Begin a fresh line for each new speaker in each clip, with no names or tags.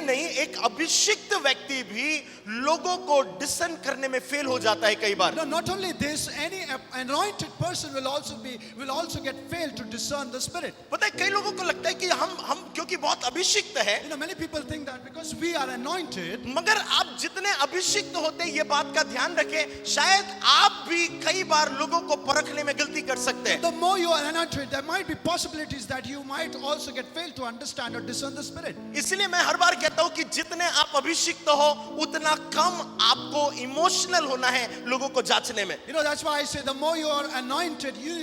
नहीं, एक अभिषिक्त व्यक्ति भी लोगों को डिसर्न करने में फेल हो जाता है कई बार।
No, not only this, any anointed person will also get failed to discern the spirit.
पता है कई लोगों को लगता है कि हम क्योंकि बहुत अभिषिक्त है,
You know, many people think that because we are anointed,
मगर आप जितने अभिषिक्त होते हैं ये बात का ध्यान रखें, शायद आप भी कई बार लोगों को परखने में गलती कर सकते हैं।
the more you are anointed, there might be possibilities that you might also get failed to understand or discern the spirit.
इसलिए मैं हर बार कहता हूं कि जितने आप अभिषिक्त हो उतना कम आपको इमोशनल होना है लोगों को जांचने में।
You know, that's why I say the more you are anointed, you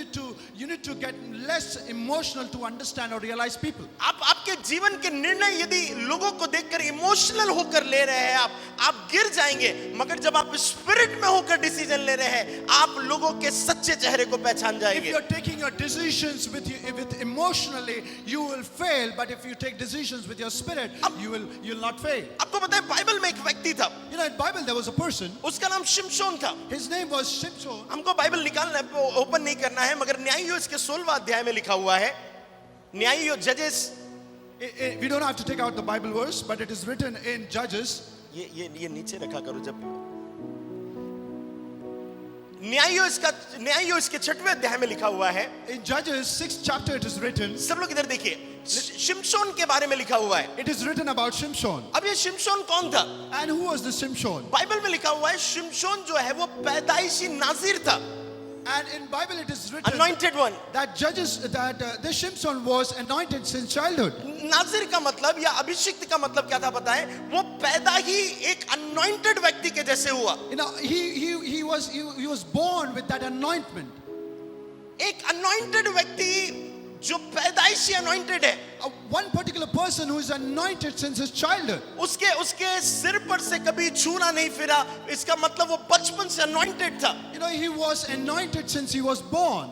need to get less emotional to understand or realize people.
आपके जीवन के निर्णय यदि लोगों को देखकर इमोशनल होकर ले रहे हैं, आप गिर जाएंगे। मगर जब आप स्पिरिट में होकर डिसीजन ले रहे हैं, आप लोगों के सच्चे चेहरे को पहचान
If
जाएंगे।
you're taking your decisions with emotionally, you will fail. But if you take decisions with your spirit, you'll not fail.
आपको पता है बाइबल में एक व्यक्ति था,
You know, in Bible there was a person.
उसका नाम शिमशोन था।
His name was Shimshon.
हमको बाइबल निकालना है, ओपन नहीं करना है, मगर न्यायियों इसके 16वां अध्याय में लिखा हुआ है। न्यायियों जजेस,
We don't have to take out the Bible verse, but it is written in Judges.
ये नीचे रखा करो जब न्यायियों इसके 6वें अध्याय में लिखा हुआ है।
In Judges 6th chapter it is written.
सब लोग इधर देखिए, शिमशोन के बारे में लिखा हुआ है।
It is written about Shimshon.
अब ये शिमशोन कौन था?
And who was the Shimshon?
Bible में लिखा हुआ है शिमशोन जो है वो पैदाइशी नाज़ीर था,
And in Bible it is written
anointed one।
that this Shimshon was anointed since childhood.
नाज़ीर का मतलब या अभिषिक्त का मतलब क्या था पता है? वो पैदा ही एक anointed व्यक्ति के जैसे हुआ।
You know, he was born with that anointment.
एक anointed व्यक्ति जो पैदाइशी anointed है,
One particular person who is anointed since his childhood.
उसके सिर पर से कभी छूना नहीं फिरा, इसका मतलब वो बचपन से anointed था।
You know, he was anointed since he was born.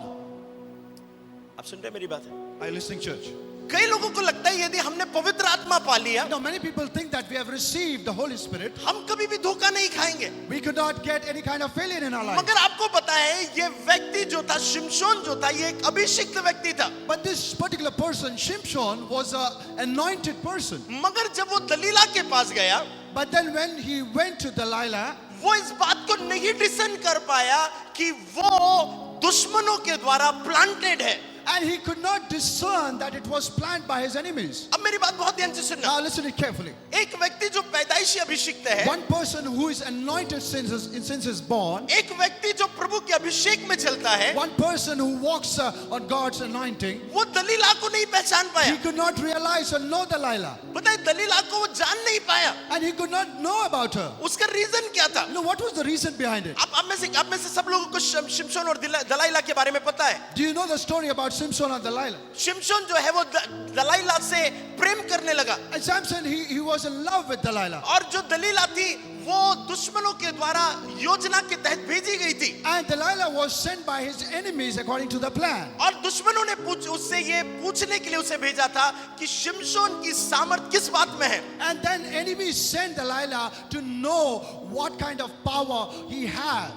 आप सुन रहे हैं मेरी बात है?
Are you listening, church?
कई लोगों को लगता है यदि हमने पवित्र आत्मा पा लिया,
Now, many people think that we have received the Holy Spirit.
हम कभी भी धोखा नहीं खाएंगे।
We could not get any kind of failure in our life.
मगर आपको पता है ये व्यक्ति जो था, शिमशोन जो था, ये एक अभिषिक्त व्यक्ति था।
But this particular person, Shimshon, was an anointed person.
मगर जब वो दलीला के पास गया,
But then when he went to Delilah,
वो इस बात को नहीं डिसन कर पाया कि वो दुश्मनों के द्वारा प्लांटेड है।
and he could not discern that it was planned by his enemies.
अब मेरी बात बहुत ध्यान से सुनना।
Now listen it carefully.
एक व्यक्ति जो पैदाइशी अभिषिक्त है,
One person who is anointed since is born,
एक व्यक्ति जो प्रभु के अभिषेक में चलता है,
one person who walks on God's anointing,
वो दलीला को नहीं पहचान
he
पाया।
could not realize or know Delilah,
पता है दलीला को वो जान नहीं पाया।
and he could not know about her.
उसका रीजन क्या था?
You know what was the reason behind it?
आप में से सब लोगों को शिमशोन और दलाइला के बारे में पता है।
Do you know the story about Samson and Delilah?
शिमशोन जो है वो दलाइला से प्रेम करने लगा,
And Samson, he was in love with Delilah,
और जो दलीला थी वो दुश्मनों के द्वारा योजना के तहत भेजी गई थी,
and Delilah was sent by his enemies according to the plan.
और दुश्मनों ने उससे ये पूछने के लिए उसे भेजा था कि शिमशोन की सामर्थ किस बात में है।
And then enemies sent Delilah to know what kind of power he had.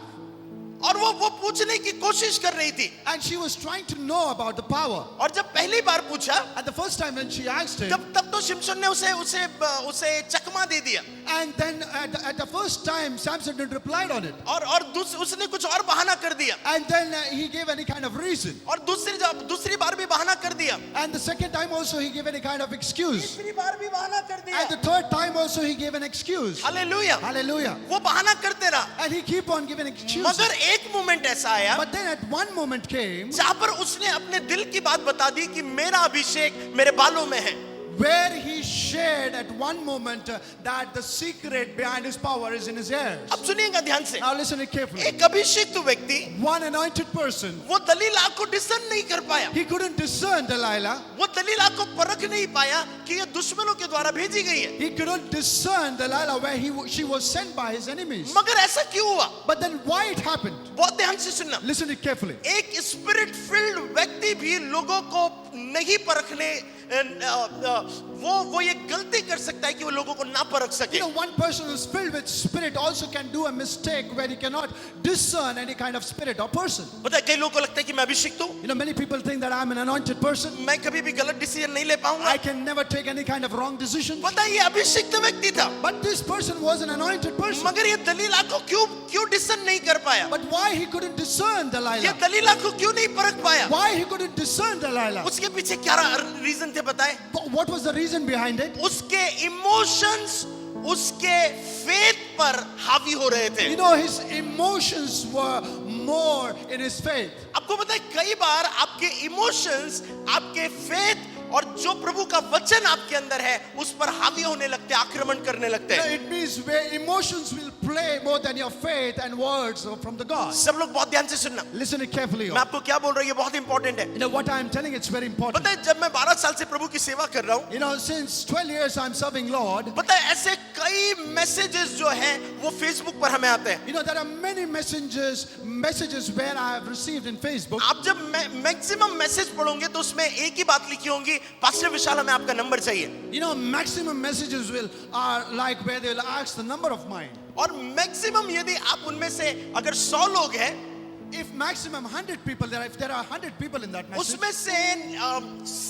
और वो पूछने की कोशिश कर रही थी,
And she was trying to know about the power.
और जब पहली बार पूछा,
And the first time when she asked him,
तब तो शिमशोन ने उसे चकमा दे दिया,
and then at the first time Samson didn't reply on it.
और उसने कुछ और बहाना कर दिया,
And then he gave any kind of reason.
और दूसरी बार भी बहाना कर दिया,
And the second time also he gave any kind of excuse.
तीसरी बार भी बहाना कर दिया।
And the third time also he gave an excuse.
Hallelujah.
Hallelujah.
वो बहाना करते रहा,
And he keep on giving excuses.
मगर एक मोमेंट ऐसा आया
But then at one moment came
जहां पर उसने अपने दिल की बात बता दी कि मेरा अभिषेक मेरे बालों में है।
where he shared at one moment that the secret behind his power is in his ears.
अब सुनिएगा ध्यान से,
Now listen it carefully.
एक अभिषिक्त व्यक्ति
One anointed person,
वो दलीला को डिसन नहीं कर पाया,
he couldn't discern Delilah.
वो दलीला को परख नहीं पाया कि ये दुश्मनों के द्वारा भेजी गई है।
He couldn't discern Delilah where she was sent by his enemies.
मगर ऐसा क्यों हुआ?
But then why it happened?
बहुत ध्यान से सुनना।
Listen it carefully.
एक स्पिरिट फिल्ड व्यक्ति भी लोगों को नहीं परखने वो ये गलती कर सकता है कि वो लोगों को ना परख सके.
You know, one person who's filled with spirit also can do a mistake where he cannot discern any kind of spirit or person.
पता है कई लोगों को लगता है कि मैं अभिषिक्त हूं,
You know, many people think that I'm an anointed person.
मैं कभी भी गलत डिसीजन नहीं ले पाऊंगा.
I can never take any kind of wrong decision.
पता है ये अभिषिक्त व्यक्ति था,
But this person was an anointed person.
मगर ये दलीला को क्यों डिसीजन नहीं कर पाया?
But why he couldn't discern
ये
Delilah?
दलीला को क्यों नहीं परख पाया?
Why he couldn't discern Delilah?
उसके पीछे क्या रीजन थे पता है?
What was the reason behind it?
उसके इमोशंस उसके फेथ पर हावी हो रहे थे.
You know, his emotions were more in his faith.
आपको पता है कई बार आपके इमोशंस आपके फेथ और जो प्रभु का वचन आपके अंदर है उस पर हावी होने लगते हैं, आक्रमण करने लगते
You know,
हैं.
it means where emotions will play more than your faith and words from the God.
सब लोग बहुत ध्यान से सुनना.
Listen it carefully.
मैं आपको क्या बोल रहा हूँ ये बहुत इंपॉर्टेंट है.
You know what I'm telling, it's very important.
पता है जब मैं 12 साल से प्रभु की सेवा कर रहा हूँ,
You know, since 12 years I'm serving Lord.
पता है ऐसे कई मैसेजेस जो हैं वो फेसबुक पर हमें आते हैं.
You know, there are many messages where I have received in Facebook.
आप जब मैक्सिमम मैसेज पढ़ोगे तो उसमें एक ही बात लिखी होंगी, पास्टर विशाल हमें आपका नंबर चाहिए.
You know, maximum messages are like where they will ask the number of mine.
और मैक्सिमम यदि आप उनमें से अगर 100 लोग हैं,
If maximum 100 people there, if there are 100 people in that message,
उसमें से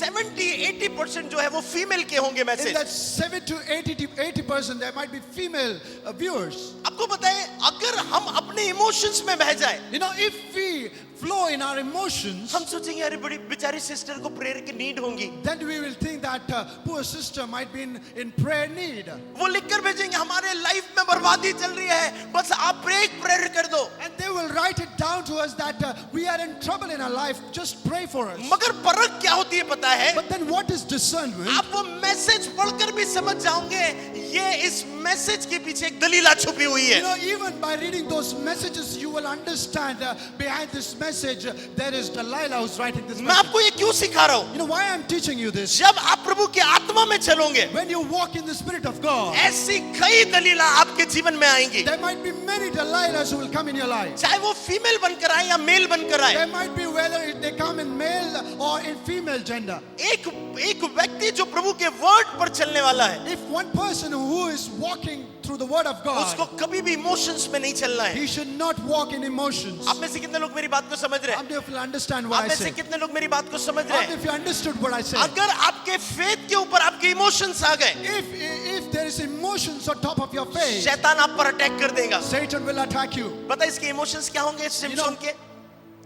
70-80% जो है वो फीमेल के होंगे
in
message.
that 7 to 80% there might be female viewers.
आपको पता है अगर हम अपने इमोशंस में बह जाए,
You know, if we flow in our emotions,
हम सोचेंगे अरे बड़ी बेचारी सिस्टर को प्रेयर की नीड होगी.
then we will think that poor sister might be in prayer need.
वो लिखकर भेजेंगे हमारे लाइफ में बर्बादी चल रही है, बस आप प्रेयर कर दो.
And they will write it down to us that we are in trouble in our life, just pray for us.
मगर परख क्या होती है पता है?
But then what is discerned with?
आप वो मैसेज पढ़कर भी समझ जाओगे ये इस मैसेज के पीछे एक दलीला छुपी हुई
You
है.
know, even by reading those messages, you will understand behind this message there is Delilah who's writing this
मैं
message.
आपको ये क्यों सिखा रहा हूँ?
You know why I'm teaching you this?
जब आप प्रभु के आत्मा में चलोगे,
When you walk in the Spirit of God,
ऐसी कई दलीला आपके जीवन में आएंगी.
there might be many Delilahs who will come in your life.
चाहे वो फीमेल बनकर आए या मेल बनकर आए.
There might be whether they come in male or in female gender.
एक व्यक्ति जो प्रभु के वर्ड पर चलने वाला है,
If one person who is walking through the word of
उसको
God,
कभी भी इमोशंस में नहीं चलना है.
he should not walk in emotions.
आप में से कितने लोग मेरी बात को समझ रहे
How
हैं?
many of you understand what
आप
I
में से
say?
कितने लोग मेरी बात को समझ रहे
How many
हैं?
of you understood what I said?
अगर आपके फेथ के ऊपर आपके इमोशंस आ गए,
If there is emotions on top of your faith,
शैतान आप पर अटैक कर देगा.
Satan will attack you.
पता है इसके इमोशंस क्या होंगे?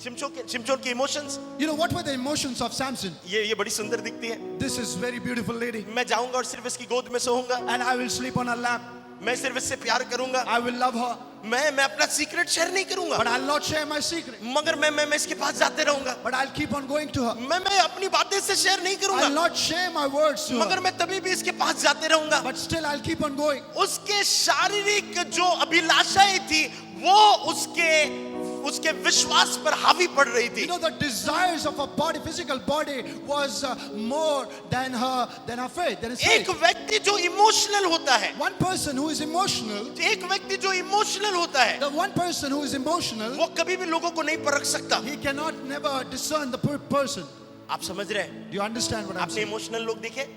शिमशोन के emotions.
You know what were the emotions of Samson?
ये बड़ी सुंदर दिखती है.
This is very beautiful lady,
मैं जाऊंगा और सिर्फ इसकी गोद में सोऊंगा.
and I will sleep on her lap.
मैं सिर्फ इससे प्यार करूंगा.
I will love her,
मैं अपना सीक्रेट शेयर नहीं करूंगा.
but I'll not share my secret.
मगर मैं इसके पास जाते रहूंगा.
But I'll keep on going to her.
मैं अपनी बातें से शेयर नहीं
I'll
करूंगा.
not share my words to
मगर
her.
मैं तभी भी इसके पास जाते रहूंगा.
But still, I'll keep on going.
उसके शारीरिक जो अभिलाषाएं थी वो उसके विश्वास पर हावी पड़ रही थी.
You know, the desires of her body, physical body, was more than her faith, than his
एक
faith.
व्यक्ति जो इमोशनल होता है,
One person who is emotional,
एक व्यक्ति जो इमोशनल होता है,
the one person who is emotional,
वो कभी भी लोगों को नहीं परख सकता.
he cannot never discern the person.
आप समझ रहे हैं?
Do you understand what I'm
आपने
saying?
इमोशनल लोग देखे?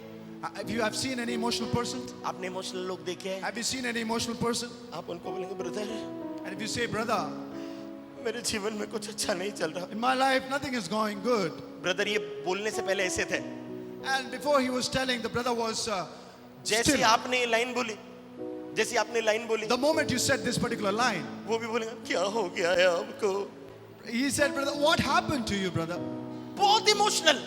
If you have seen any emotional person,
आपने इमोशनल लोग देखे?
have you seen any emotional person?
आप उनको बोलेंगे brother
And if you say, brother,
मेरे जीवन में कुछ अच्छा नहीं चल रहा.
in my life nothing is going good.
Brother ये बोलने से पहले ऐसे थे.
And before he was telling, the brother was
जैसे
still.
आपने ये लाइन बोली, जैसे आपने लाइन बोली,
The moment you said this particular line,
वो भी बोलेगा क्या हो गया है आपको?
he said, brother, what happened to you, brother?
बहुत इमोशनल.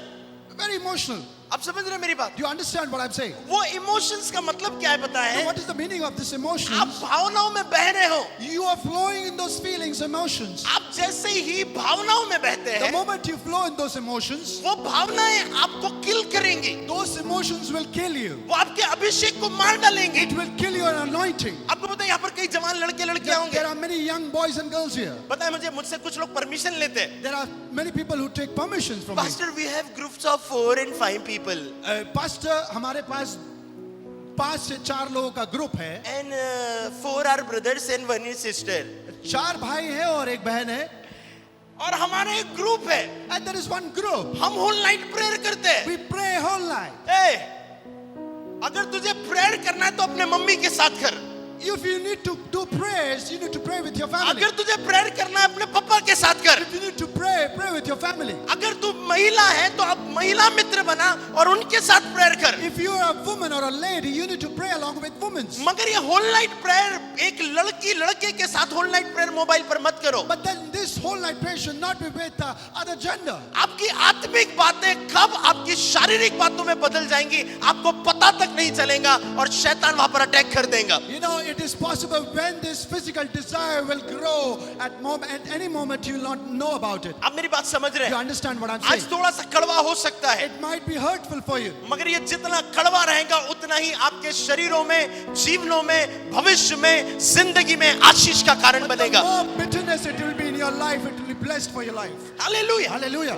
Very emotional.
आप समझ रहे हैं मेरी बात?
Do you understand what I'm saying?
वो इमोशंस का मतलब क्या है पता
So
है?
what is the meaning of this
आप
emotions?
भावनाओं में बह रहे हो.
You are flowing in those feelings, emotions.
आप जैसे ही भावनाओं में बहते
The
हैं,
moment you flow in those emotions,
वो भावनाएं आपको किल करेंगी.
those emotions will kill you.
वो आपके अभिषेक को मार डालेंगी.
It will kill your anointing.
आपको पता है यहाँ पर कई जवान लड़के लड़कियां होंगे.
There are many young boys and girls here.
पता है मुझसे कुछ लोग परमिशन लेते हैं.
There are many people who take permissions from me.
Pastor, we have groups of 4 and 5 people.
Pastor, हमारे पास 5 से 4 लोगों का ग्रुप है.
And 4 are brothers and 1 is sister.
4 भाई है और एक बहन है.
और हमारा एक ग्रुप है,
And there is one group.
हम होल नाइट प्रेयर करते हैं।
We pray whole night.
अगर तुझे प्रेयर करना है तो अपने मम्मी के साथ कर।
If you need to do prayers, you need to pray with your family.
अगर तुझे प्रेयर करना है अपने पापा के साथ कर।
If you need to pray, pray with your family.
अगर तू महिला है तो अब महिला मित्र बना और उनके साथ प्रेयर कर।
If you are a woman or a lady, you need to pray along with women.
मगर ये होल नाइट प्रेयर एक लड़की लड़के के साथ होल नाइट प्रेयर मोबाइल पर मत करो।
But then this whole night prayer should not be with the other gender.
आपकी आत्मिक बातें कब आपकी शारीरिक बातों में बदल जाएंगी आपको पता तक नहीं चलेगा और शैतान वहां पर अटैक कर देगा।
You know, it is possible when this physical desire will grow at any moment you will not know about it.
आप मेरी बात समझ रहे
You
हैं?
understand what I'm
आज
saying?
थोड़ा सा कड़वा हो सकता है,
It might be hurtful for you.
मगर ये जितना कड़वा रहेगा उतना ही आपके शरीरों में, जीवनों में, भविष्य में, जिंदगी में आशीष का कारण
But the
बनेगा।
more bitterness it will be in your life, it will be blessed for your life.
Hallelujah.
Hallelujah.